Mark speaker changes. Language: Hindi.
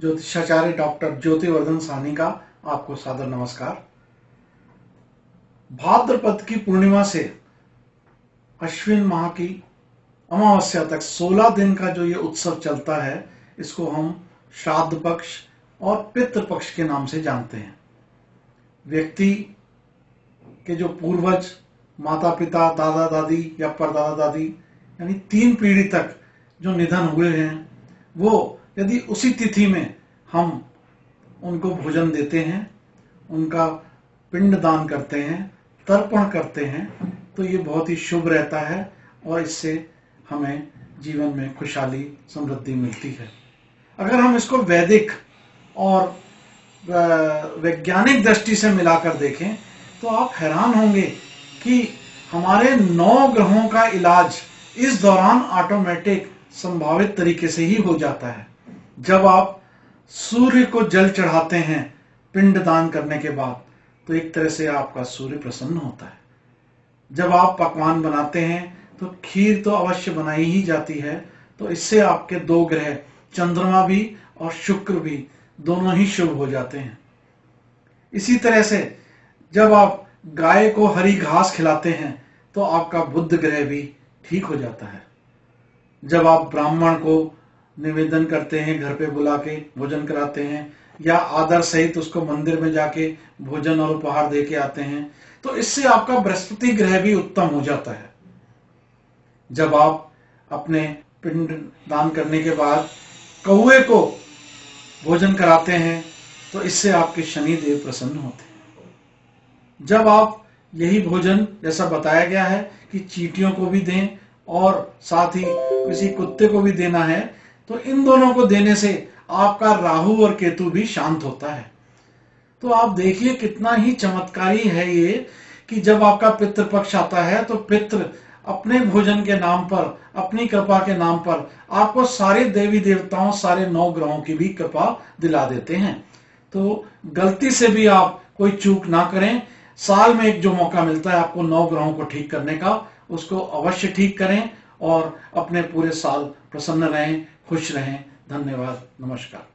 Speaker 1: ज्योतिषाचार्य डॉक्टर ज्योतिवर्धन साहनी का आपको सादर नमस्कार। भाद्रपद की पूर्णिमा से अश्विन माह की अमावस्या तक 16 दिन का जो ये उत्सव चलता है, इसको हम श्राद्ध पक्ष और पितृ पक्ष के नाम से जानते हैं। व्यक्ति के जो पूर्वज, माता पिता, दादा दादी या परदादा दादी, यानी 3 पीढ़ी तक जो निधन हुए हैं, वो यदि उसी तिथि में हम उनको भोजन देते हैं, उनका पिंड दान करते हैं, तर्पण करते हैं, तो ये बहुत ही शुभ रहता है और इससे हमें जीवन में खुशहाली, समृद्धि मिलती है। अगर हम इसको वैदिक और वैज्ञानिक दृष्टि से मिलाकर देखें तो आप हैरान होंगे कि हमारे 9 ग्रहों का इलाज इस दौरान ऑटोमेटिक संभावित तरीके से ही हो जाता है। जब आप सूर्य को जल चढ़ाते हैं पिंड दान करने के बाद, तो एक तरह से आपका सूर्य प्रसन्न होता है। जब आप पकवान बनाते हैं तो खीर तो अवश्य बनाई ही जाती है, तो इससे आपके 2 ग्रह, चंद्रमा भी और शुक्र भी, दोनों ही शुभ हो जाते हैं। इसी तरह से जब आप गाय को हरी घास खिलाते हैं तो आपका बुध ग्रह भी ठीक हो जाता है। जब आप ब्राह्मण को निवेदन करते हैं, घर पे बुला के भोजन कराते हैं या आदर सहित उसको मंदिर में जाके भोजन और उपहार दे के आते हैं, तो इससे आपका बृहस्पति ग्रह भी उत्तम हो जाता है। जब आप अपने पिंड दान करने के बाद कौवे को भोजन कराते हैं तो इससे आपके शनि देव प्रसन्न होते हैं। जब आप यही भोजन, जैसा बताया गया है कि चींटियों को भी दें और साथ ही किसी कुत्ते को भी देना है, तो इन दोनों को देने से आपका राहु और केतु भी शांत होता है। तो आप देखिए कितना ही चमत्कारी है ये कि जब आपका पितृ पक्ष आता है तो पितृ अपने भोजन के नाम पर, अपनी कृपा के नाम पर आपको सारे देवी देवताओं, सारे 9 ग्रहों की भी कृपा दिला देते हैं। तो गलती से भी आप कोई चूक ना करें। साल में एक जो मौका मिलता है आपको 9 ग्रहों को ठीक करने का, उसको अवश्य ठीक करें और अपने पूरे साल प्रसन्न रहें, खुश रहें। धन्यवाद, नमस्कार।